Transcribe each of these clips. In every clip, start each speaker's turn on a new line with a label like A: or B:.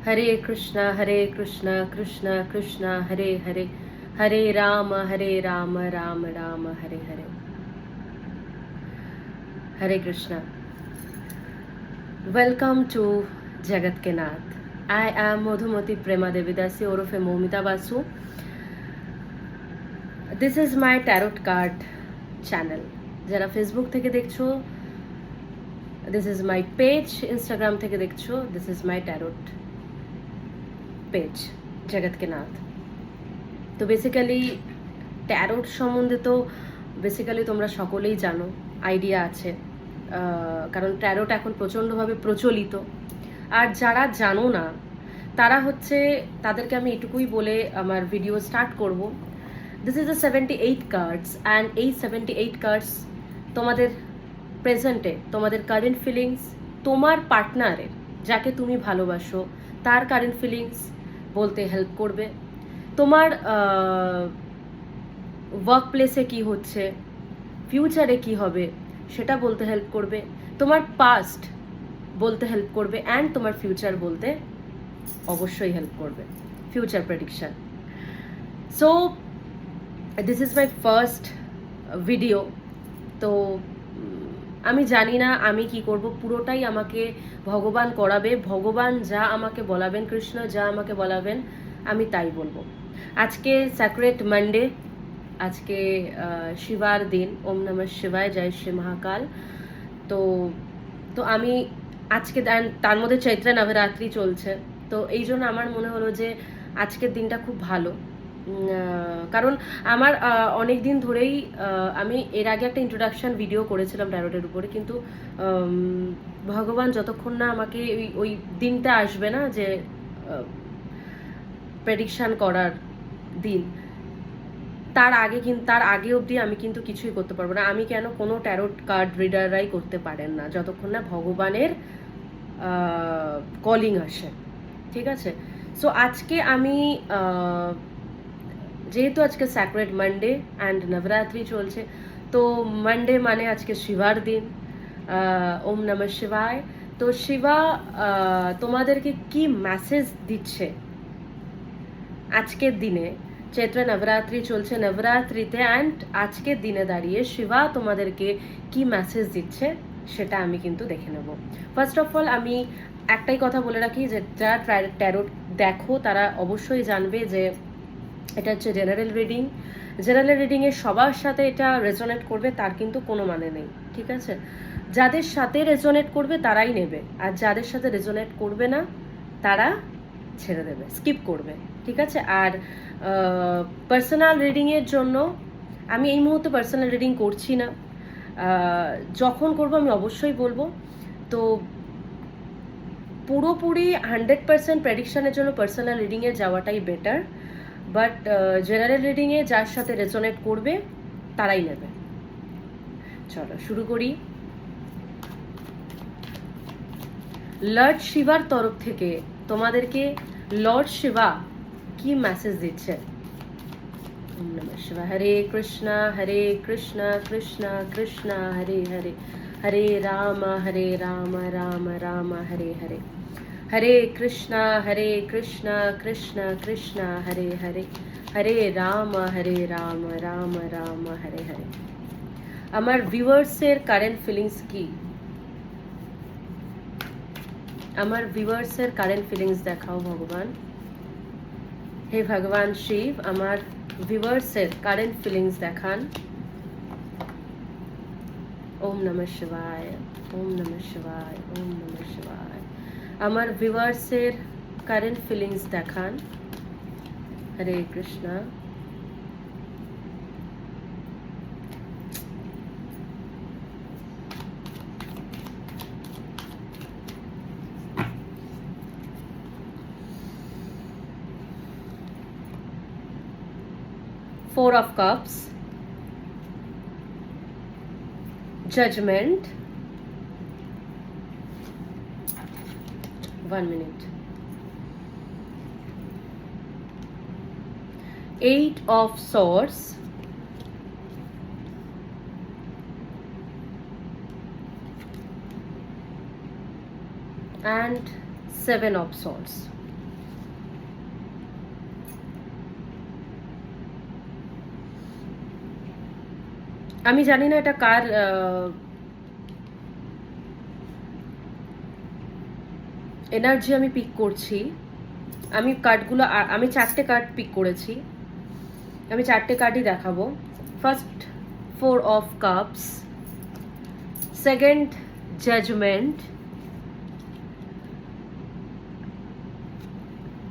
A: Hare Krishna Krishna Krishna Hare Hare, Hare Ram Ram Ram Hare Hare. Hare Krishna. Welcome to Jagat के Nath. I am Madhumati Prema Devidasi ओरफे Moumita Basu. This is my tarot card channel. जरा Facebook থেকে দেখছো, this is my page. Instagram থেকে দেখছো, this is my tarot page Jagat কে নাথ। তো বেসিক্যালি ট্যারোট সম্বন্ধে তো বেসিক্যালি তোমরা সকলেই জানো, আইডিয়া আছে, কারণ ট্যারোট এখন প্রচণ্ডভাবে প্রচলিত। আর যারা জানো না তারা হচ্ছে, তাদেরকে আমি এটুকুই বলে আমার ভিডিও স্টার্ট করব। This is the 78 cards and এই 78 কার্ডস তোমাদের প্রেজেন্টে, তোমাদের কারেন্ট ফিলিংস, তোমার পার্টনারের যাকে তুমি ভালোবাসো তার কারেন্ট ফিলিংস বলতে হেল্প করবে। তোমার ওয়ার্ক প্লেসে কী হচ্ছে, ফিউচারে কি হবে সেটা বলতে হেল্প করবে। তোমার পাস্ট বলতে হেল্প করবে অ্যান্ড তোমার ফিউচার বলতে অবশ্যই হেল্প করবে, future prediction. So this is my first video. তো আমি জানি না আমি কি করব, পুরোটাই আমাকে ভগবান করাবে। ভগবান যা আমাকে বলাবেন, কৃষ্ণ যা আমাকে বলাবেন আমি তাই বলবো। আজকে স্যাক্রেড মানডে, আজকে শিবার দিন। ওম নমঃ শিবায়, জয় শ্রী মহাকাল। তো তো আমি আজকে, তার মধ্যে চৈত্র নবরাত্রি চলছে, তো এই জন্য আমার মনে হলো যে আজকের দিনটা খুব ভালো। কারণ আমার অনেক দিন ধরেই, আমি এর আগে একটা ইন্ট্রোডাকশন ভিডিও করেছিলাম ট্যারোটের উপরে, কিন্তু ভগবান যতক্ষণ না আমাকে ওই দিনটা আসবে না যে প্রেডিকশান করার দিন, তার আগে অবধি আমি কিন্তু কিছুই করতে পারবো না। আমি কেন, কোনো ট্যারোট কার্ড রিডাররাই করতে পারেন না যতক্ষণ না ভগবানের কলিং আসে, ঠিক আছে? সো আজকে আমি, যেহেতু আজকে স্যাক্রেড মানডে অ্যান্ড নবরাত্রি চলছে, তো মানডে মানে আজকে শিবার দিন। ওম নমঃ শিবায়। তো শিবা তোমাদেরকে কি মেসেজ দিচ্ছে আজকের দিনে? চৈত্র নবরাত্রি চলছে, নবরাত্রিতে অ্যান্ড আজকের দিনে দাঁড়িয়ে শিবা তোমাদেরকে কি মেসেজ দিচ্ছে সেটা আমি কিন্তু দেখে নেব। ফার্স্ট অফ অল আমি একটাই কথা বলে রাখি, যে যারা ট্যারোট দেখো তারা অবশ্যই জানবে যে এটা হচ্ছে জেনারেল রিডিং। জেনারেল রিডিংয়ে সবার সাথে এটা রেজোনেট করবে তার কিন্তু কোনো মানে নেই, ঠিক আছে? যাদের সাথে রেজোনেট করবে তারাই নেবে, আর যাদের সাথে রেজোনেট করবে না তারা ছেড়ে দেবে, স্কিপ করবে, ঠিক আছে? আর পার্সোনাল রিডিংয়ের জন্য আমি এই মুহূর্তে পার্সোনাল রিডিং করছি না, যখন করব আমি অবশ্যই বলবো। তো পুরোপুরি 100% প্রেডিকশনের জন্য পার্সোনাল রিডিংয়ে যাওয়াটাই বেটার, বাট জেনারেল রিডিংয়ে যার সাথে রেজোনেট করবে তারাই নেবে। চলো শুরু করি। লর্ড শিবার তরফ থেকে তোমাদেরকে লর্ড শিবা কি মেসেজ দিচ্ছে? ওম নমঃ শিবায়। হরে কৃষ্ণ কৃষ্ণ কৃষ্ণ হরে হরে, হরে রাম রাম রাম হরে হরে, হরে কৃষ্ণ কৃষ্ণ কৃষ্ণ হরে হরে, হরে রাম রাম রাম হরে হরে। আমার ভিউয়ার্সের কারেন্ট ফিলিংস কি? আমার ভিউয়ার্সের কারেন্ট ফিলিংস দেখাও ভগবান। হে ভগবান শিব, আমার ভিউয়ার্সের কারেন্ট ফিলিংস দেখান। ওম নমঃ শিবায়, ওম নমঃ শিবায়, ওম নমঃ শিবায়। আমার ভিউয়ার্সের কারেন্ট ফিলিংস দেখান। হরে Krishna. Four of Cups, Judgment, 1 minute, 8 of Swords, and 7 of Swords. আমি জানি না এটা কার এনার্জি আমি পিক করছি। আমি কার্ডগুলো, আমি 4টে কার্ড পিক করেছি, আমি 4টে কার্ডই দেখাবো। First 4 of cups, second judgment,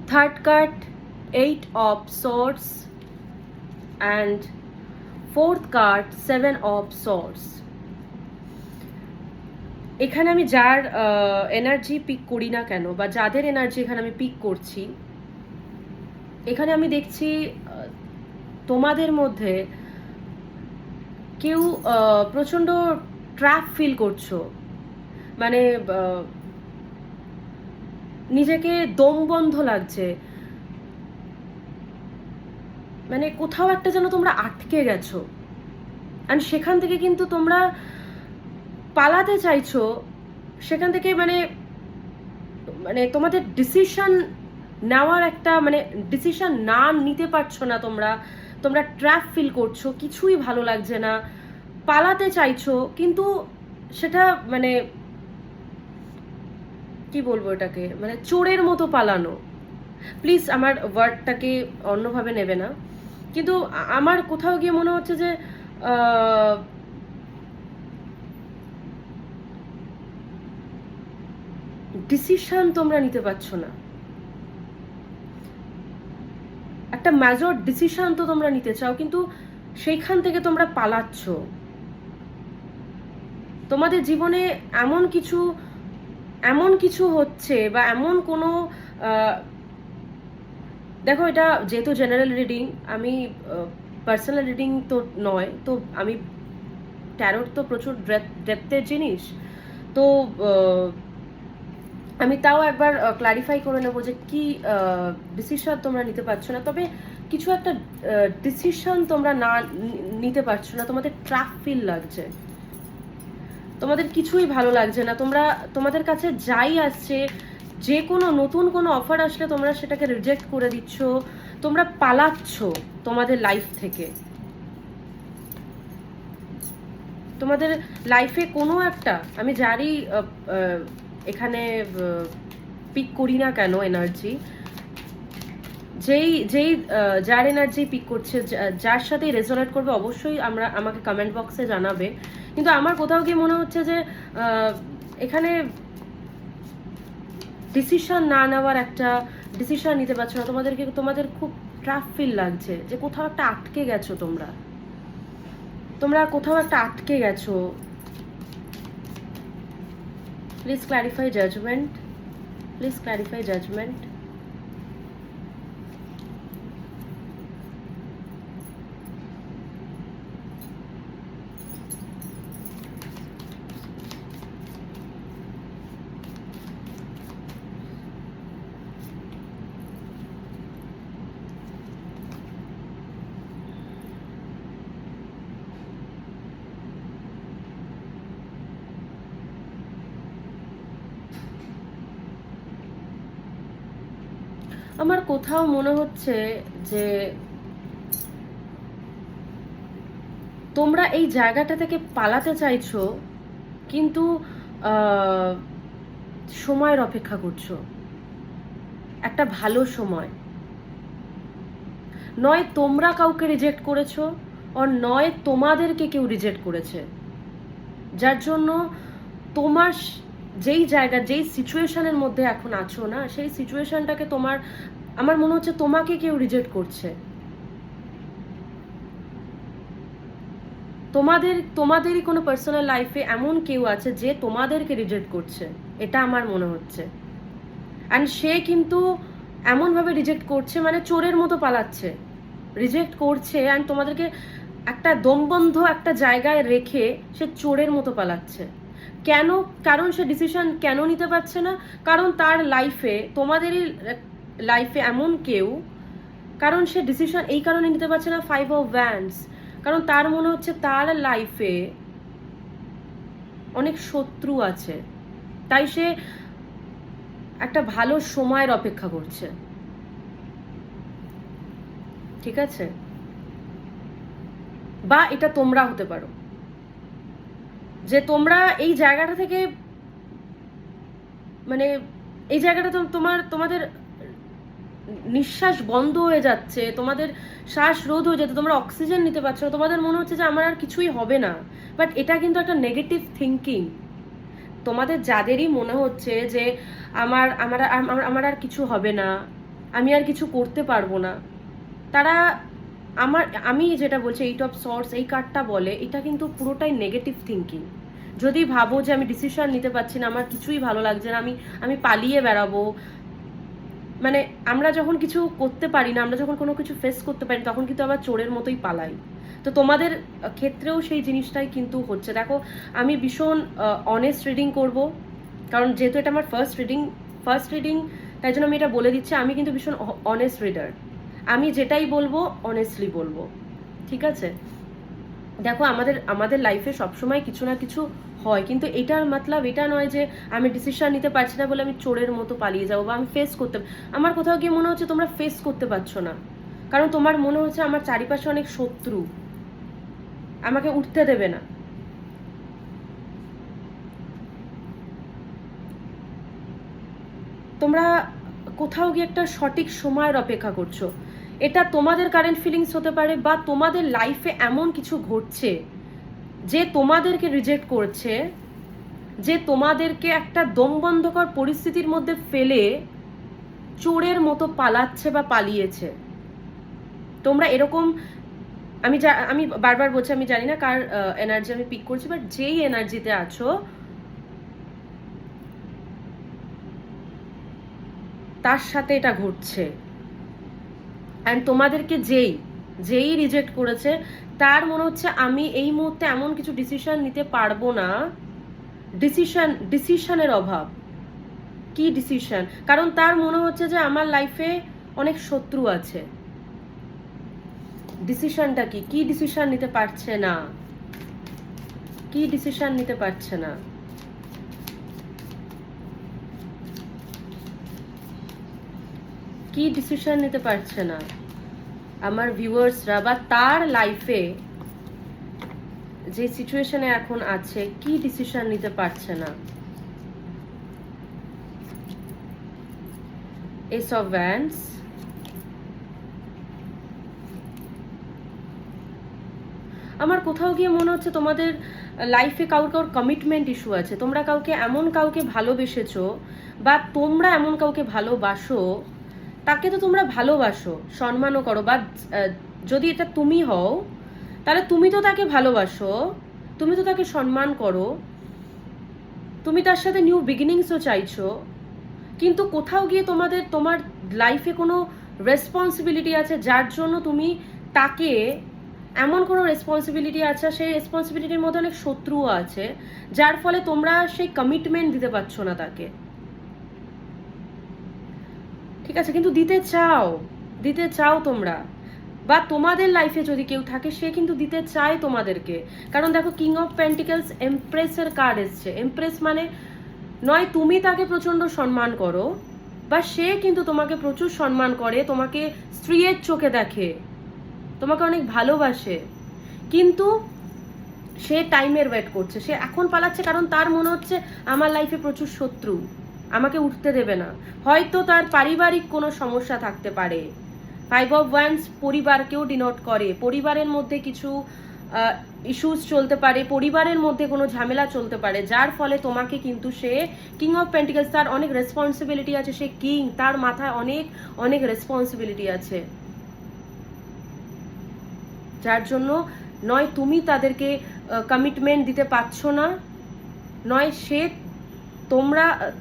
A: third card 8 of swords and fourth card 7 of swords. এখানে আমি যার এনার্জি পিক করি না কেন, বা যাদের এনার্জি এখানে আমি পিক করছি, এখানে আমি দেখছি তোমাদের মধ্যে কেউ প্রচণ্ড ট্র্যাপ ফিল করছো, মানে নিজেকে দমবন্ধ লাগছে, মানে কোথাও একটা যেন তোমরা আটকে গেছো, অ্যান্ড সেখান থেকে কিন্তু তোমরা পালাতে চাইছো সেখান থেকে, মানে মানে তোমাদের ডিসিশন নেওয়ার একটা, মানে ডিসিশন না নিতে পারছো না, তোমরা তোমরা ট্র্যাপ ফিল করছো, কিছুই ভালো লাগছে না, পালাতে চাইছো, কিন্তু সেটা মানে কি বলবো এটাকে, মানে চোরের মতো পালানো। প্লিজ আমার ওয়ার্ডটাকে অন্যভাবে নেবে না, কিন্তু আমার কোথাও গিয়ে মনে হচ্ছে যে ডিসিশন তোমরা নিতে পারছো না, একটা মেজর ডিসিশন তো তোমরা নিতে চাও, কিন্তু সেইখান থেকে তোমরা পালাচ্ছ। তোমাদের জীবনে এমন কিছু হচ্ছে, বা এমন কোনো দেখো, এটা যেহেতু জেনারেল রিডিং, আমি পার্সোনাল রিডিং তো নয়, তো আমি ট্যারোট তো প্রচুর ডেপথের জিনিস, তো আমি তাও একবার ক্লারিফাই করে নেবো যে কি ডিসিশন তোমরা নিতে পারছো না। তবে কিছু একটা ডিসিশন তোমরা না নিতে পারছো না, তোমাদের ট্র্যাপ ফিল লাগছে, তোমাদের কিছুই ভালো লাগছে না, তোমাদের কাছে যাই আসছে, যে কোনো নতুন কোনো অফার আসলে তোমরা সেটাকে রিজেক্ট করে দিচ্ছ, তোমরা পালাচ্ছ তোমাদের লাইফ থেকে। তোমাদের লাইফে কোনো একটা, আমি যারই এখানে পিক করি না কেন এনার্জি, যেই যার এনার্জি পিক করছে, যার সাথে রেজোনেট করবে, অবশ্যই আমাকে কমেন্ট বক্সে জানাবে। কিন্তু আমার কোথাও গিয়ে মনে হচ্ছে যে এখানে ডিসিশন না নেওয়ার একটা, ডিসিশন নিতে পারছো না, তোমাদের খুব ট্রাফ ফিল লাগছে, যে কোথাও একটা আটকে গেছো, তোমরা কোথাও একটা আটকে গেছো। Please clarify judgment, please clarify judgment. আমার কোথাও মনে হচ্ছে যে তোমরা এই জায়গাটা থেকে পালাতে চাইছো, কিন্তু সময়ের অপেক্ষা করছো, একটা ভালো সময়। নয় তোমরা কাউকে রিজেক্ট করেছো, আর নয় তোমাদেরকে কেউ রিজেক্ট করেছে, যার জন্য তোমার যেই জায়গা, যেই সিচুয়েশনের মধ্যে এখন আছো না, সেই সিচুয়েশনটাকে আমার মনে হচ্ছে তোমাকে কেউ রিজেক্ট করছে, তোমাদেরই কোনো পার্সোনাল লাইফে এমন কেউ আছে যে তোমাদেরকে রিজেক্ট করছে, এটা আমার মনে হচ্ছে। অ্যান্ড সে কিন্তু এমনভাবে রিজেক্ট করছে, মানে চোরের মতো পালাচ্ছে, রিজেক্ট করছে, অ্যান্ড তোমাদেরকে একটা দমবন্ধ একটা জায়গায় রেখে সে চোরের মতো পালাচ্ছে। কেন? কারণ সে ডিসিশন কেন নিতে পারছে না? কারণ তার লাইফে, তোমাদেরই লাইফে এমন কেউ, কারণ সে ডিসিশন এই কারণে নিতে পারছে না, 5 অফ ওয়ান্ডস, কারণ তার মনে হচ্ছে তার লাইফে অনেক শত্রু আছে, তাই সে একটা ভালো সময়ের অপেক্ষা করছে। ঠিক আছে? বা এটা তোমরা হতে পারো, যে তোমরা এই জায়গাটা থেকে, মানে এই জায়গাটা তোমাদের নিঃশ্বাস বন্ধ হয়ে যাচ্ছে, তোমাদের শ্বাস রোধ হয়ে যাচ্ছে, তোমরা অক্সিজেন নিতে পারছো না, তোমাদের মনে হচ্ছে যে আমার আর কিছুই হবে না। বাট এটা কিন্তু একটা নেগেটিভ থিঙ্কিং। তোমাদের যাদেরই মনে হচ্ছে যে আমার আমার আমার আর কিছু হবে না, আমি আর কিছু করতে পারবো না, তারা আমি যেটা বলছি, এইট অফ সর্টস এই কার্ডটা বলে এটা কিন্তু পুরোটাই নেগেটিভ থিঙ্কিং। যদি ভাবো যে আমি ডিসিশন নিতে পারছি না, আমার কিছুই ভালো লাগছে না, আমি পালিয়ে বেড়াবো, মানে আমরা যখন কিছু করতে পারি না, আমরা যখন কোনো কিছু ফেস করতে পারি, তখন কিন্তু আবার চোরের মতোই পালাই। তো তোমাদের ক্ষেত্রেও সেই জিনিসটাই কিন্তু হচ্ছে। দেখো, আমি ভীষণ অনেস্ট রিডিং করব, কারণ যেহেতু এটা আমার ফার্স্ট রিডিং, তাই জন্য আমি এটা বলে দিচ্ছি, আমি কিন্তু ভীষণ অনেস্ট রিডার। আমি যেটাই বলবো অনেস্টলি বলবো, ঠিক আছে? দেখো, আমাদের লাইফে সবসময় কিছু না কিছু হয়, কিন্তু এটার মতলব এটা নয় যে আমি ডিসিশন নিতে পারছি না বলে আমি চোরের মতো পালিয়ে যাবো, বা আমি ফেস করতে, আমার কোথাও গিয়ে মনে হচ্ছে তোমরা ফেস করতে পারছো না, কারণ তোমার মনে হচ্ছে আমার চারিপাশে অনেক শত্রু, আমাকে উঠতে দেবে না। তোমরা কোথাও গিয়ে একটা সঠিক সময়ের অপেক্ষা করছো। এটা তোমাদের কারেন্ট ফিলিংস হতে পারে, বা তোমাদের লাইফে এমন কিছু ঘটছে যে তোমাদেরকে রিজেক্ট করছে, যে তোমাদেরকে একটা দমবন্ধকর পরিস্থিতির মধ্যে ফেলে চোরের মতো পালাচ্ছে বা পালিয়েছে। তোমরা এরকম, আমি বারবার বলছি, আমি জানি না কার এনার্জি আমি পিক করছি, বাট যেই এনার্জিতে আছো তার সাথে এটা ঘটছে। অ্যান্ড তোমাদেরকে যেই রিজেক্ট করেছে তার মনে হচ্ছে আমি এই মুহূর্তে এমন কিছু ডিসিশন নিতে পারবো না, ডিসিশনের অভাব। কি ডিসিশন? কারণ তার মনে হচ্ছে যে আমার লাইফে অনেক শত্রু আছে। ডিসিশনটা কি ডিসিশন নিতে পারছে না, কি ডিসিশন নিতে পারছে না? কি ডিসিশন নিতে পারছে না আমার ভিউয়ার্সরা, বা তার লাইফে যে সিচুয়েশনে এখন আছে কি ডিসিশন নিতে পারছে না? এস অফ ওয়ান্ডস, আমার কোথাও গিয়ে মনে হচ্ছে তোমাদের লাইফে কাউর কমিটমেন্ট ইস্যু আছে। তোমরা কাউকে ভালোবেসেছো, বা তোমরা এমন কাউকে ভালোবাসো, তাকে তো তোমরা ভালোবাসো, সম্মানও করো, বা যদি এটা তুমি হও তাহলে তুমি তো তাকে ভালোবাসো, তুমি তো তাকে সম্মান করো, তুমি তার সাথে নিউ বিগিনিংসও চাইছো, কিন্তু কোথাও গিয়ে তোমার লাইফে কোনো রেসপন্সিবিলিটি আছে যার জন্য তুমি তাকে, এমন কোনো রেসপন্সিবিলিটি আছে, সেই রেসপন্সিবিলিটির মধ্যে অনেক শত্রুও আছে, যার ফলে তোমরা সেই কমিটমেন্ট দিতে পারছো না তাকে। ঠিক আছে, কিন্তু দিতে চাও তোমরা, বা তোমাদের লাইফে যদি কেউ থাকে সে কিন্তু দিতে চায় তোমাদেরকে। কারণ দেখো, কিং অফ পেন্টিকেলস, এমপ্রেসের কার্ড এসছে। এমপ্রেস মানে নয় তুমি তাকে প্রচন্ড সম্মান করো, বা সে কিন্তু তোমাকে প্রচুর সম্মান করে, তোমাকে স্ত্রীর চোখে দেখে, তোমাকে অনেক ভালোবাসে, কিন্তু সে টাইমের ওয়েট করছে, সে এখন পালাচ্ছে কারণ তার মনে হচ্ছে আমার লাইফে প্রচুর শত্রু, আমাকে উঠতে দেবে না। হয়তো তার পারিবারিক কোনো সমস্যা থাকতে পারে। 5 অফ ওয়ান্ডস পরিবারকেও ডিনোট করে, পরিবারের মধ্যে কিছু ইস্যুস চলতে পারে, পরিবারের মধ্যে কোনো ঝামেলা চলতে পারে, যার ফলে তোমাকে কিন্তু সে, কিং অফ পেন্টিকেলস, তার অনেক রেসপন্সিবিলিটি আছে, সে কিং, তার মাথায় অনেক রেসপন্সিবিলিটি আছে, যার জন্য নয় তুমি তাদেরকে কমিটমেন্ট দিতে পারছো না, নয় সে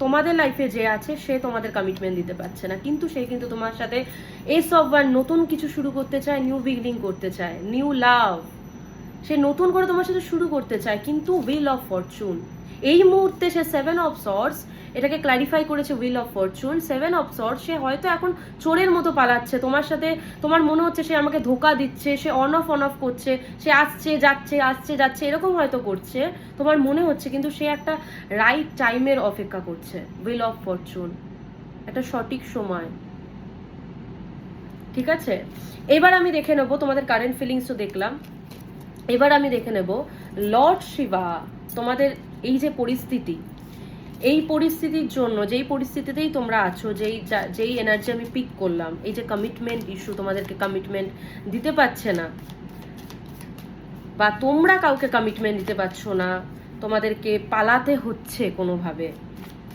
A: তোমাদের লাইফে যে আছে সে তোমাদের কমিটমেন্ট দিতে পারছে না, কিন্তু সে কিন্তু তোমার সাথে এস অফ ওয়ান, নতুন কিছু শুরু করতে চায়, নিউ বিগিনিং করতে চায়, নিউ লাভ, সে নতুন করে তোমার সাথে শুরু করতে চায়, কিন্তু হুইল অফ ফরচুন এই মুহূর্তে সে 7 অফ সর্টস এটাকে ক্ল্যারিফাই করেছে। Wheel of fortune, 7 of swords, সে হয়তো এখন চোরের মতো পালাচ্ছে তোমার সাথে, তোমার মনে হচ্ছে সে আমাকে ধোকা দিচ্ছে, সে অন অফ করছে, সে আসছে যাচ্ছে এরকম হয়তো করছে তোমার মনে হচ্ছে, কিন্তু সে একটা রাইট টাইমের অপেক্ষা করছে। হুইল অফ ফরচুন, একটা সঠিক সময়। ঠিক আছে, এবার আমি দেখে নেবো তোমাদের কারেন্ট ফিলিংস তো দেখলাম, এবার আমি দেখে নেব লর্ড শিবা তোমাদের এই যে পরিস্থিতি, এই পরিস্থিতির জন্য, যেই পরিস্থিতিতেই তোমরা আছো, যেই এনার্জি আমি পিক করলাম, এই যে কমিটমেন্ট ইস্যু, তোমাদেরকে কমিটমেন্ট দিতে পারছে না, বা তোমরা কাউকে কমিটমেন্ট দিতে পারছো না, তোমাদেরকে পালাতে হচ্ছে কোনোভাবে,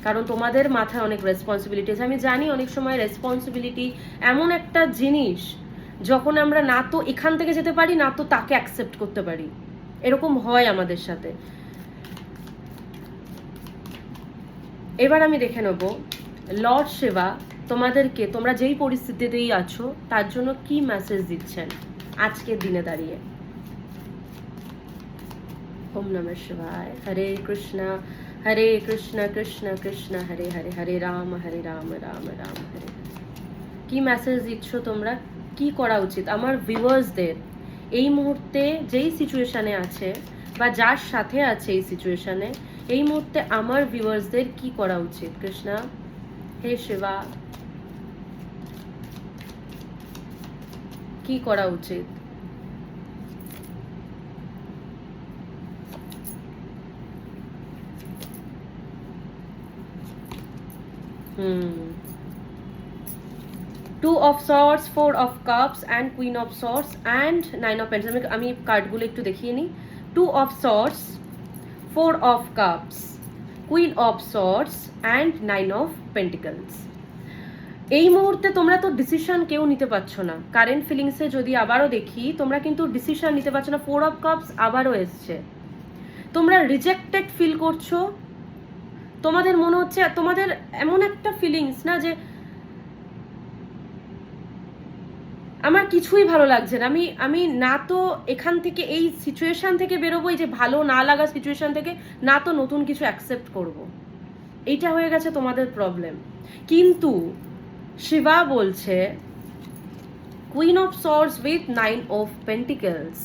A: কারণ তোমাদের মাথায় অনেক রেসপন্সিবিলিটি আছে। আমি জানি অনেক সময় রেসপন্সিবিলিটি এমন একটা জিনিস যখন আমরা না তো এখান থেকে যেতে পারি, না তো তাকে অ্যাকসেপ্ট করতে পারি, এরকম হয় আমাদের সাথে। এবার আমি দেখে নেব লর্ড শিবা তোমাদেরকে, তোমরা যেই পরিস্থিতিতেই আছো তার জন্য কি মেসেজ দিচ্ছেন আজকের দিনে দাঁড়িয়ে। ওম নমঃ শিবায়। হরে কৃষ্ণ কৃষ্ণ কৃষ্ণ হরে হরে, হরে রাম রাম রাম হরে। কি মেসেজ দিচ্ছ তোমরা, কি করা উচিত আমার ভিউয়ার্সদের এই মুহূর্তে যেই সিচুয়েশনে আছে বা যার সাথে আছে এই সিচুয়েশনে, এই মুহূর্তে আমার ভিউয়ার্সদের কি করা উচিত? কৃষ্ণা, হে শিবা, কি করা উচিত? Two of swords, four of cups and queen of swords and nine of pentacles. আমি কার্ডগুলো একটু দেখিয়ে নিই। Two of swords, four of cups, queen of swords and nine of pentacles. এই মুহূর্তে তোমরা তো ডিসিশন কেউ নিতে পারছো না। কারেন্ট ফিলিংসে যদি আবারও দেখি, তোমরা কিন্তু ডিসিশন নিতে পারছো না। ফোর অফ কাপস আবারও এসছে। তোমরা রিজেক্টেড ফিল করছো। তোমাদের মনে হচ্ছে, তোমাদের এমন একটা ফিলিংস না যে আমার কিছুই ভালো লাগছে না, আমি না তো এখান থেকে এই সিচুয়েশন থেকে বেরোবো, এই যে ভালো না লাগা সিচুয়েশন থেকে, না তো নতুন কিছু অ্যাকসেপ্ট করব। এইটা হয়ে গেছে তোমাদের প্রবলেম। কিন্তু শিবা বলছে queen of swords with nine of pentacles,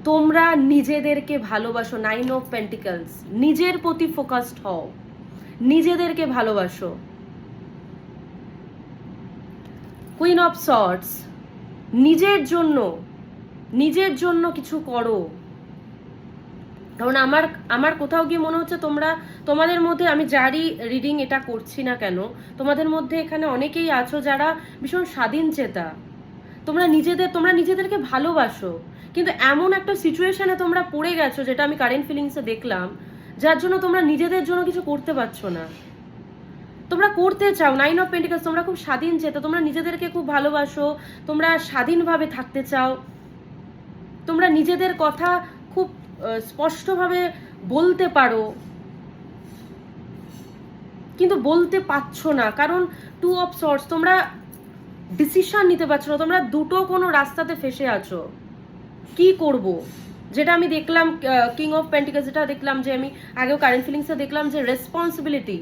A: তোমরা নিজেদেরকে ভালোবাসো। নাইন অফ পেন্টিকলস, নিজের প্রতি ফোকাসড হও, নিজেদেরকে ভালোবাসো। কুইন অফ সর্ডস, নিজের জন্য কিছু করো। কারণ আমার কোথাও গিয়ে মনে হচ্ছে তোমাদের মধ্যে, আমি যারই রিডিং এটা করছি না কেন, তোমাদের মধ্যে এখানে অনেকেই আছো যারা ভীষণ স্বাধীন চেতা। তোমরা নিজেদেরকে ভালোবাসো, কিন্তু এমন একটা সিচুয়েশনে তোমরা পড়ে গেছো, যেটা আমি কারেন্ট ফিলিংসে দেখলাম, যার জন্য তোমরা নিজেদের জন্য কিছু করতে পারছো না। তোমরা করতে চাও, নাইন অফ পেন্টিকলস, তোমরা খুব স্বাধীন চেতা, তোমরা নিজেদেরকে খুব ভালোবাসো, তোমরা স্বাধীনভাবে থাকতে চাও, তোমরা নিজেদের কথা খুব স্পষ্টভাবে বলতে পারো, কিন্তু বলতে পারছো না। কারণ টু অফ সর্টস, তোমরা ডিসিশন নিতে পারছো না। তোমরা দুটো কোনো রাস্তাতে ফেসে আছো, কি করব। যেটা আমি দেখলাম কিং অফ পেন্টিকলস, যেটা দেখলাম যে আমি আগেও কারেন্ট ফিলিংসে দেখলাম যে রেসপন্সিবিলিটি,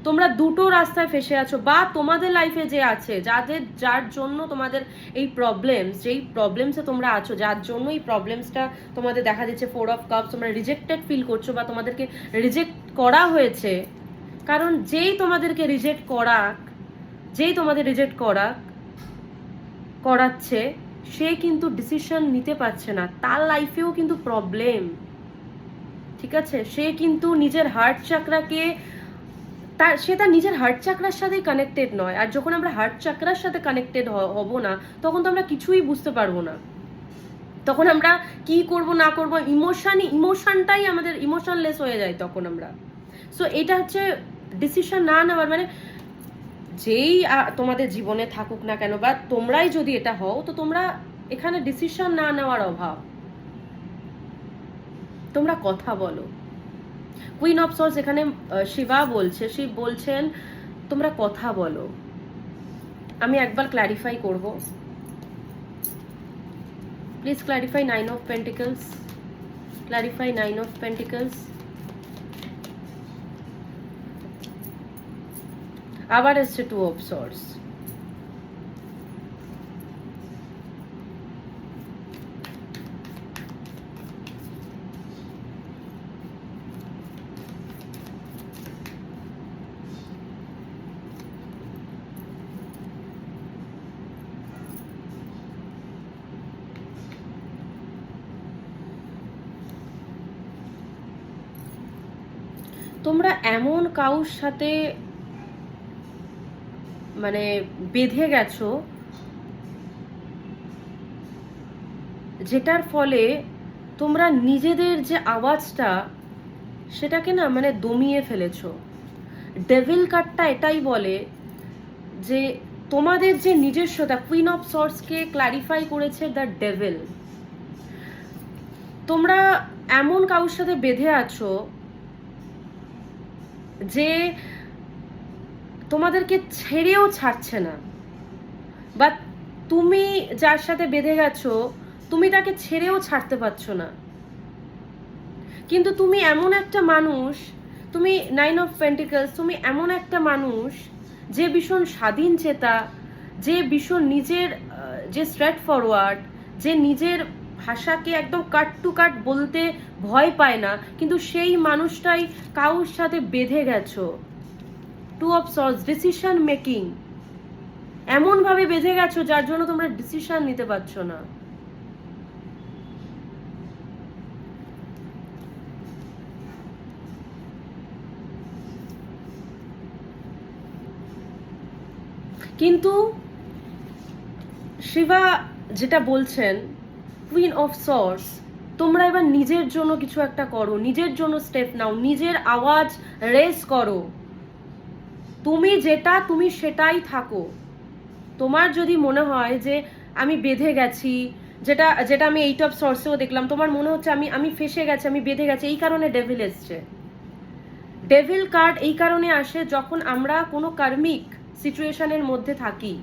A: তোমরা দুটো রাস্তায় ফেসে আছো। বা তোমাদের লাইফে যে আছে, যার জন্য তোমাদের এই প্রবলেমস, যেই প্রবলেমসে তোমরা আছো, যার জন্য এই প্রবলেমসটা তোমাদের দেখা দিচ্ছে, ফোর অফ কাপস, তোমরা রিজেক্টেড ফিল করছো বা তোমাদেরকে রিজেক্ট করা হয়েছে। কারণ যেই তোমাদেরকে রিজেক্ট করাচ্ছে, সে কিন্তু ডিসিশন নিতে পারছে না, তার লাইফেও কিন্তু প্রবলেম। ঠিক আছে, সে কিন্তু নিজের হার্ট চাকরাকে, সে তার নিজের হার্ট চাকরার সাথেই কানেক্টেড নয়। আর যখন আমরা হার্ট চাকরার সাথে কানেক্টেড হব না, তখন তো আমরা কিছুই বুঝতে পারবো না। তখন আমরা কি করব না করব, ইমোশনটাই আমাদের ইমোশনলেস হয়ে যায় তখন আমরা। সো এটা হচ্ছে ডিসিশন না নেওয়ার, মানে যেই তোমাদের জীবনে থাকুক না কেন, বা তোমরাই যদি এটা হও, তো তোমরা এখানে ডিসিশন না নেওয়ার অভাব। তোমরা কথা বলো। কুইন অফ সর্টস এখানে শিব বলছেন তোমরা কথা বলো। আমি একবার ক্ল্যারিফাই করব, please clarify nine of pentacles, clarify nine of pentacles. আবার এসছে টু অফ সর্টস। তোমরা এমন কাউর সাথে মানে বেঁধে গেছো যেটার ফলে তোমরা নিজেদের যে আওয়াজটা সেটাকে না মানে দমিয়ে ফেলেছো। ডেভিল কার্ডটা এটাই বলে যে তোমাদের যে নিজস্বতা, কুইন অফ সর্টসকে ক্লারিফাই করেছে দ্য ডেভিল। তোমরা এমন কারোর সাথে বেঁধে আছো যে তোমাদেরকে ছেড়েও ছাড়ছে না, বা তুমি যার সাথে বেঁধে গেছো তুমি তাকে ছেড়েও ছাড়তে পারছো না। কিন্তু তুমি এমন একটা মানুষ, তুমি 9 অফ পেন্টিকলস, তুমি এমন একটা মানুষ যে ভীষণ স্বাধীন চেতা, যে ভীষণ নিজের যে স্ট্রেট ফরওয়ার্ড, যে নিজের ভাষাকে একদম কাট টু কাট বলতে ভয় পায় না, কিন্তু সেই মানুষটাই কারোর সাথে বেঁধে গেছো। 2 অফ সর্টস, ডিসিশন মেকিং, এমনভাবে বেঁধে গেছো যার জন্য তোমরা ডিসিশন নিতে পারছো না। কিন্তু শিবা যেটা বলছেন, কুইন অফ সর্টস, তোমরা এবার নিজের জন্য কিছু একটা করো, নিজের জন্য স্টেপ নাও, নিজের আওয়াজ রেস করো। তুমি যেটা তুমি সেটাই থাকো। তোমার যদি মনে হয় যে আমি বেঁধে গেছি, যেটা যেটা আমি 8 অফ সর্টসেও দেখলাম, তোমার মনে হচ্ছে আমি ফেসে গেছি, আমি বেঁধে গেছি, এই কারণে ডেভিল এসছে। ডেভিল কার্ড এই কারণে আসে যখন আমরা কোনো কার্মিক সিচুয়েশনের মধ্যে থাকি,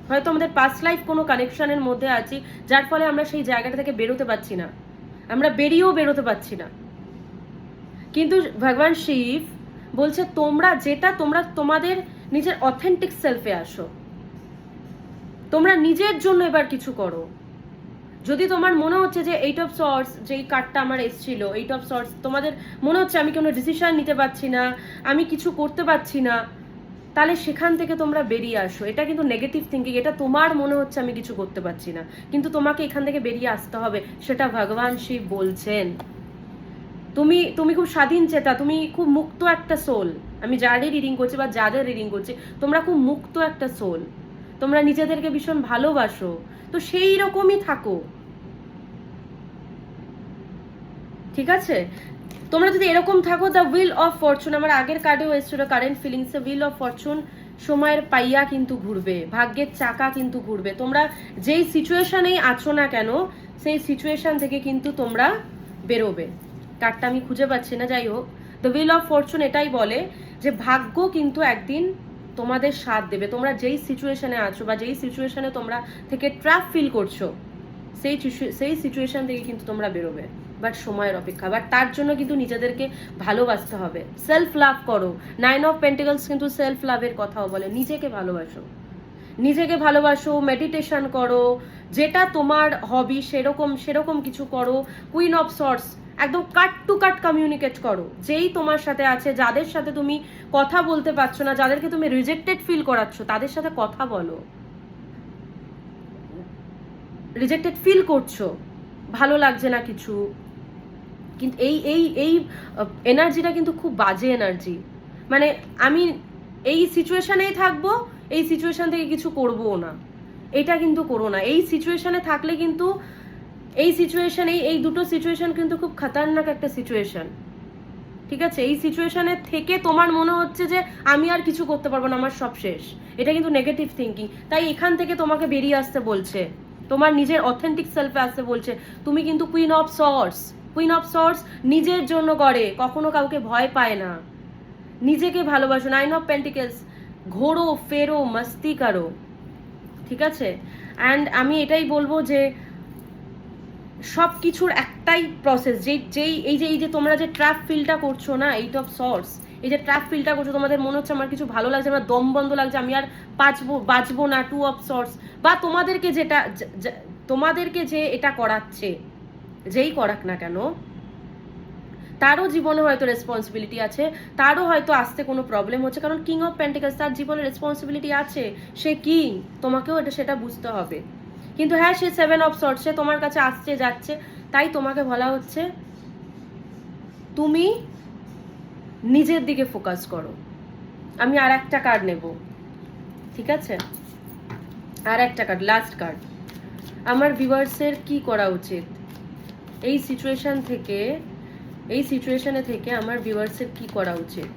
A: হয়তো আমাদের পাস্ট লাইফ কোনো কানেকশনের মধ্যে আছি, যার ফলে আমরা সেই জায়গাটা থেকে বেরোতে পারছি না, আমরা বেরোতে পারছি না। কিন্তু ভগবান শিব বলছে তোমরা যেটা তোমরা তোমাদের নিজের অথেন্টিক সেলফে আসো, তোমরা নিজের জন্য এবার কিছু করো। যদি তোমার মনে হচ্ছে যে 8 অফ সর্টস, যেই কার্ডটা আমার এসেছিল 8 অফ সর্টস, তোমাদের মনে হচ্ছে আমি কোনো ডিসিশন নিতে পারছি না, আমি কিছু করতে পারছি না, তাহলে সেখান থেকে তোমরা বেরিয়ে আসো। এটা কিন্তু নেগেটিভ থিঙ্কিং, এটা তোমার মনে হচ্ছে আমি কিছু করতে পারছি না, কিন্তু তোমাকে এখান থেকে বেরিয়ে আসতে হবে, সেটা ভগবান শিব বলছেন। তুমি খুব স্বাধীন চেতা, তুমি খুব মুক্ত একটা সোল। আমি যাদের রিডিং করছি বা যাদের রিডিং করছি, তোমরা খুব মুক্ত একটা সোল, তোমরা নিজেদেরকে ভীষণ ভালোবাসো, তো সেই রকমই থাকো, ঠিক আছে? তোমরা যদি এরকম থাকো, দ্য হুইল অফ ফরচুন, আমার আগের কার্ডেও এসেছিল current feelings, wheel of Fortune, সময়ের পাইয়া কিন্তু ঘুরবে, ভাগ্যের চাকা কিন্তু ঘুরবে। তোমরা যেই সিচুয়েশনেই আছো না কেন, সেই সিচুয়েশন থেকে কিন্তু তোমরা বেরোবে। কার্ডটা আমি খুঁজে পাচ্ছি না, যাই হোক, দ্য হুইল অফ ফরচুন এটাই বলে যে ভাগ্য কিন্তু একদিন তোমাদের সাথ দেবে। তোমরা যেই সিচুয়েশনে আছো বা যেই সিচুয়েশনে তোমরা থেকে ট্র্যাপ ফিল করছো, সেই সিচুয়েশন থেকে কিন্তু তোমরা বেরোবে, বাট সময়ের অপেক্ষা। বাট তার জন্য কিন্তু নিজেদেরকে ভালোবাসতে হবে, সেলফ লাভ করো। 9 অফ পেন্টিকলস কিন্তু সেলফ লাভের কথাও বলে, নিজেকে ভালোবাসো, নিজেকে ভালোবাসো, মেডিটেশন করো, যেটা তোমার হবি সেরকম কিছু করো। কুইন অফ সর্টস, একদম কাট টু কাট কমিউনিকেট করো, যেই তোমার সাথে আছে, যাদের সাথে তুমি কথা বলতে পারছো না, যাদেরকে তুমি রিজেক্টেড ফিল করাচ্ছ, তাদের সাথে কথা বলো। রিজেক্টেড ফিল করছো, ভালো লাগছে না কিছু, কিন্তু এই এই এই এনার্জিটা কিন্তু খুব বাজে এনার্জি। মানে আমি এই সিচুয়েশনেই থাকবো, এই সিচুয়েশন থেকে কিছু করবো না, এটা কিন্তু করো না। এই সিচুয়েশনে থাকলে কিন্তু এই সিচুয়েশন, এই দুটো সিচুয়েশন কিন্তু খুব খতরনাক একটা সিচুয়েশন, ঠিক আছে? এই সিচুয়েশনে থেকে তোমার মনে হচ্ছে যে আমি আর কিছু করতে পারবো না, আমার সব শেষ, এটা কিন্তু নেগেটিভ থিঙ্কিং। তাই এখান থেকে তোমাকে বেরিয়ে আসতে বলছে, তোমার নিজের অথেন্টিক সেলফে আসতে বলছে। তুমি কিন্তু queen of sorts, queen of sorts নিজের জন্য করে, কখনো কাউকে ভয় পায় না, নিজেকে ভালোবাসো। 9 অফ পেন্টিকলস, ঘোরো ফেরো মস্তি করো, ঠিক আছে? অ্যান্ড আমি এটাই বলবো যে সব কিছুর একটাই প্রসেস, এই যে তোমরা যে ট্র্যাপ ফিলটা করছো না, 8 অফ সর্টস, এই যে ট্র্যাপ ফিলটা করছো, তোমাদের মনে হচ্ছে আমার কিছু ভালো লাগছে, আমার দম বন্ধ লাগছে, আমি আর বাঁচবো না, 2 অফ সর্টস, বা তোমাদেরকে যে এটা করাচ্ছে, যেই করাক না কেন, তারও জীবনে হয়তো রেসপন্সিবিলিটি আছে, তারও হয়তো আসতে কোনো প্রবলেম হচ্ছে, কারণ কিং অফ পেন্টিকলস, তার জীবনে রেসপন্সিবিলিটি আছে, সে কিং, তোমাকেও সেটা বুঝতে হবে। কিন্তু হ্যাঁ, সে 7 অফ সর্টস, সে তোমার কাছে আসছে যাচ্ছে, তাই তোমাকে বলা হচ্ছে তুমি নিজের দিকে ফোকাস করো। আমি আর একটা কার্ড নেব, ঠিক আছে? আর একটা কার্ড, লাস্ট কার্ড। আমার ভিউয়ার্সের কি করা উচিত এই সিচুয়েশনে থেকে আমার ভিউয়ার্সের কি করা উচিত?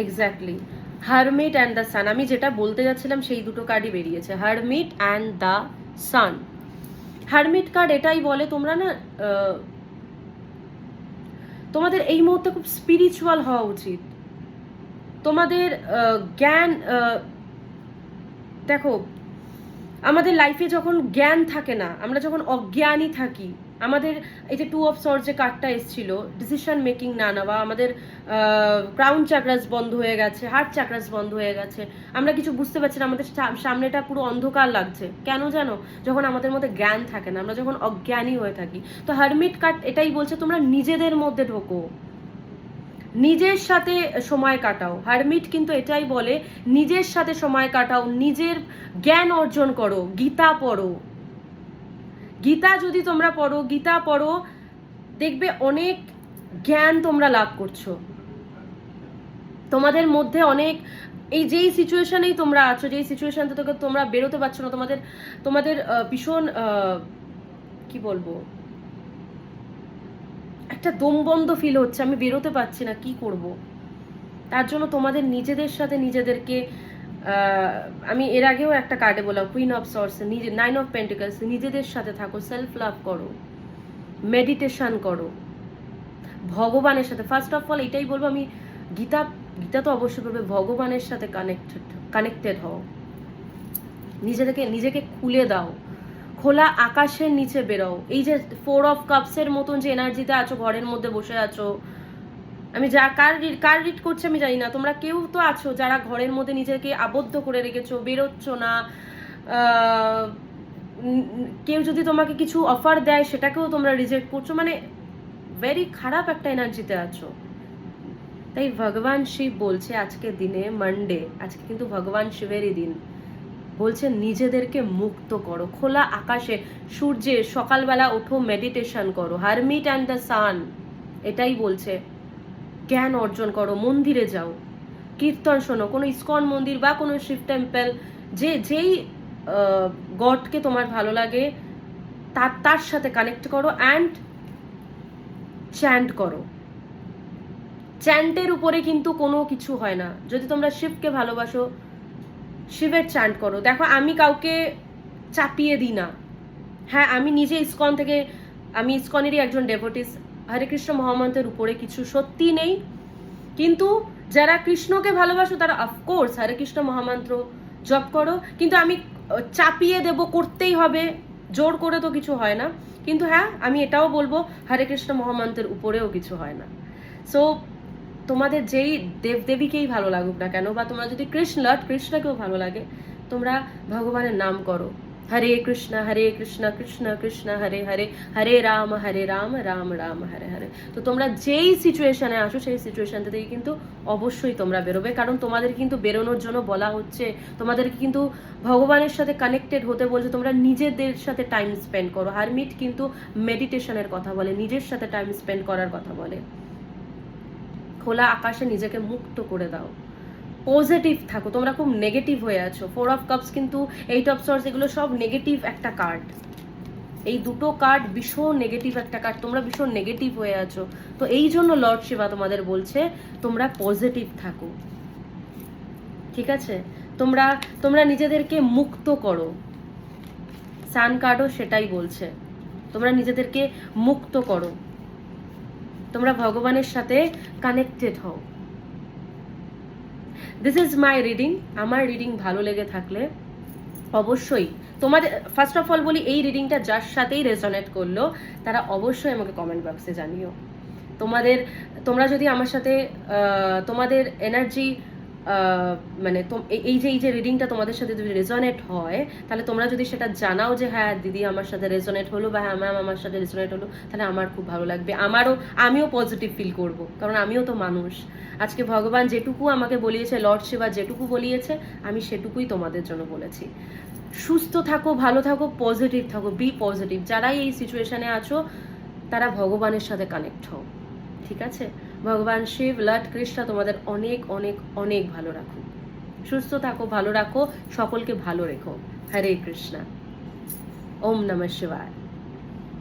A: Exactly, hermit and the sun. আমি যেটা বলতে যাচ্ছিলাম সেই দুটো কার্ডই বেরিয়েছে, hermit and the sun. Hermit card এটাই বলে তোমরা না তোমাদের এই মুহূর্তে খুব স্পিরিচুয়াল হওয়া উচিত। তোমাদের জ্ঞান, দেখো আমাদের লাইফে যখন জ্ঞান থাকে না, আমরা যখন অজ্ঞানী থাকি, আমাদের এই যে 2 অফ সর্স যে কার্ডটা এসেছিল, ডিসিশন মেকিং না নেওয়া, আমাদের ক্রাউন চাকরাস বন্ধ হয়ে গেছে, হার্ট চাকরাস বন্ধ হয়ে গেছে, আমরা কিছু বুঝতে পারছি না, আমাদের সামনেটা পুরো অন্ধকার লাগছে। কেন জানো? যখন আমাদের মধ্যে জ্ঞান থাকে না, আমরা যখন অজ্ঞানী হয়ে থাকি। তো হারমিট কার্ড এটাই বলছে তোমরা নিজেদের মধ্যে ঢোকো, নিজের সাথে সময় কাটাও। হারমিট কিন্তু এটাই বলে নিজের সাথে সময় কাটাও, নিজের জ্ঞান অর্জন করো, গীতা পড়ো। গীতা যদি তোমরা পড়ো, গীতা পড়ো, দেখবে অনেক জ্ঞান তোমরা লাভ করছো। তোমাদের মধ্যে অনেক, এই যেই সিচুয়েশনেই তোমরা আছো, যেই সিচুয়েশন থেকে তোমরা বেরোতে পারছো না, তোমাদের ভীষণ কি বলবো, একটা দমবন্ধ ফিল হচ্ছে, আমি বেরোতে পারছি না, কি করব। তার জন্য তোমাদের নিজেদের সাথে নিজেদেরকে, আমি এর আগেও একটা কার্ডে বললাম, কুইন অফ সর্স, নিজে 9 অফ পেন্টিকলস, নিজেদের সাথে থাকো, সেলফ লাভ করো, মেডিটেশন করো ভগবানের সাথে। ফার্স্ট অফ অল এটাই বলবো আমি, গীতা তো অবশ্যই বলবে, ভগবানের সাথে কানেক্টেড হও, নিজেকে খুলে দাও, খোলা আকাশের নিচে বেরোও। এই যে 4 অফ কাপসের মতন যে এনার্জিতে আছো, ঘরের মধ্যে বসে আছো, আমি যা কার রিড করছি আমি জানি না, তোমরা কেউ তো আছো যারা ঘরের মধ্যে নিজেকে আবদ্ধ করে রেখেছো, বেরোচ্ছ না, কেউ যদি তোমাকে কিছু অফার দেয় সেটাকেও তোমরা রিজেক্ট করছো, মানে ভেরি খারাপ একটা এনার্জিতে আছো। তাই ভগবান শিব বলছে আজকের দিনে, মানডে, আজকে কিন্তু ভগবান শিবেরই দিন, বলছে নিজেদেরকে মুক্ত করো, খোলা আকাশে সূর্যে সকালবেলা ওঠো, মেডিটেশন করো, হারমিট অ্যান্ড দ্য সান এটাই বলছে। জ্ঞান অর্জন করো, মন্দিরে যাও, কীর্তন শোনো, কোনো ইসকন মন্দির বা কোনো শিব টেম্পল, যেই গডকে তোমার ভালো লাগে তার সাথে কানেক্ট করো, অ্যান্ড চ্যান্ট করো। চ্যান্টের উপরে কিন্তু কোনো কিছু হয় না। যদি তোমরা শিবকে ভালোবাসো, শিবের চ্যান্ট করো। দেখো আমি কাউকে চাপিয়ে দিই না, হ্যাঁ আমি নিজে ইসকন থেকে, আমি ইসকনেরই একজন ডেভোটিস, হরে কৃষ্ণ মহামন্ত্রের উপরে কিছু সত্যি নেই, কিন্তু যারা কৃষ্ণকে ভালোবাসো তারা অফকোর্স হরে কৃষ্ণ মহামন্ত্র জপ করো, কিন্তু আমি চাপিয়ে দেব, করতেই হবে, জোর করে তো কিছু হয় না। কিন্তু হ্যাঁ আমি এটাও বলবো, হরে কৃষ্ণ মহামন্ত্রের উপরেও কিছু হয় না। সো তোমাদের যেই দেবদেবীকেই ভালো লাগুক না কেন, বা তোমরা যদি কৃষ্ণকেও ভালো লাগে, তোমরা ভগবানের নাম করো, হরে কৃষ্ণ কৃষ্ণ কৃষ্ণ হরে হরে, হরে রাম রাম রাম হরে হরে। তো তোমরা যেই সিচুয়েশনে আসো সেই সিচুয়েশনটা থেকে কিন্তু অবশ্যই তোমরা বেরোবে, কারণ তোমাদের কিন্তু বেরোনোর জন্য বলা হচ্ছে, তোমাদেরকে কিন্তু ভগবানের সাথে কানেক্টেড হতে বলছে, তোমরা নিজেদের সাথে টাইম স্পেন্ড করো। হারমিট কিন্তু মেডিটেশনের কথা বলে, নিজের সাথে টাইম স্পেন্ড করার কথা বলে। খোলা আকাশে নিজেকে মুক্ত করে দাও, পজিটিভ থাকো। তোমরা খুব নেগেটিভ হয়ে আছো, 4 অফ কাপস কিন্তু 8 অফ সর্স, এগুলো সব নেগেটিভ একটা কার্ড। এই দুটো কার্ড ভীষণ নেগেটিভ একটা কার্ড, তোমরা ভীষণ নেগেটিভ হয়ে আছো। তো এই জন্য লর্ড শিবা তোমাদের বলছে তোমরা পজিটিভ থাকো, ঠিক আছে? তোমরা নিজেদেরকে মুক্ত করো। সান কার্ডও সেটাই বলছে, তোমরা নিজেদেরকে মুক্ত করো, তোমরা ভগবানের সাথে কানেক্টেড হও। This is my reading. আমার রিডিং ভালো লেগে থাকলে অবশ্যই তোমাদের, ফার্স্ট অফ অল বলি, এই রিডিংটা যার সাথেই রেজনেট করলো তারা অবশ্যই আমাকে কমেন্ট বক্সে জানিও। তোমরা যদি আমার সাথে তোমাদের এনার্জি, মানে এই যে রিডিংটা তোমাদের সাথে যদি রেজনেট হয়, তাহলে তোমরা যদি সেটা জানাও যে হ্যাঁ দিদি আমার সাথে রেজনেট হলো, বা হ্যাঁ ম্যাম আমার সাথে রেজনেট হলো, তাহলে আমার খুব ভালো লাগবে, আমিও পজিটিভ ফিল করব, কারণ আমিও তো মানুষ। আজকে ভগবান যেটুকু আমাকে বলিয়েছে, লর্ড শিবা যেটুকু বলিয়েছে, আমি সেটুকুই তোমাদের জন্য বলেছি। সুস্থ থাকো, ভালো থাকো, পজিটিভ থাকো, বি পজিটিভ। যারাই এই সিচুয়েশনে আছো তারা ভগবানের সাথে কানেক্ট হও, ঠিক আছে? ভগবান শিব, লর্ড কৃষ্ণ তোমাদের অনেক অনেক অনেক ভালো রাখো। সুস্থ থাকো, ভালো রাখো, সকলকে ভালো রেখো। হরে কৃষ্ণা। ওম নমঃ শিবায়।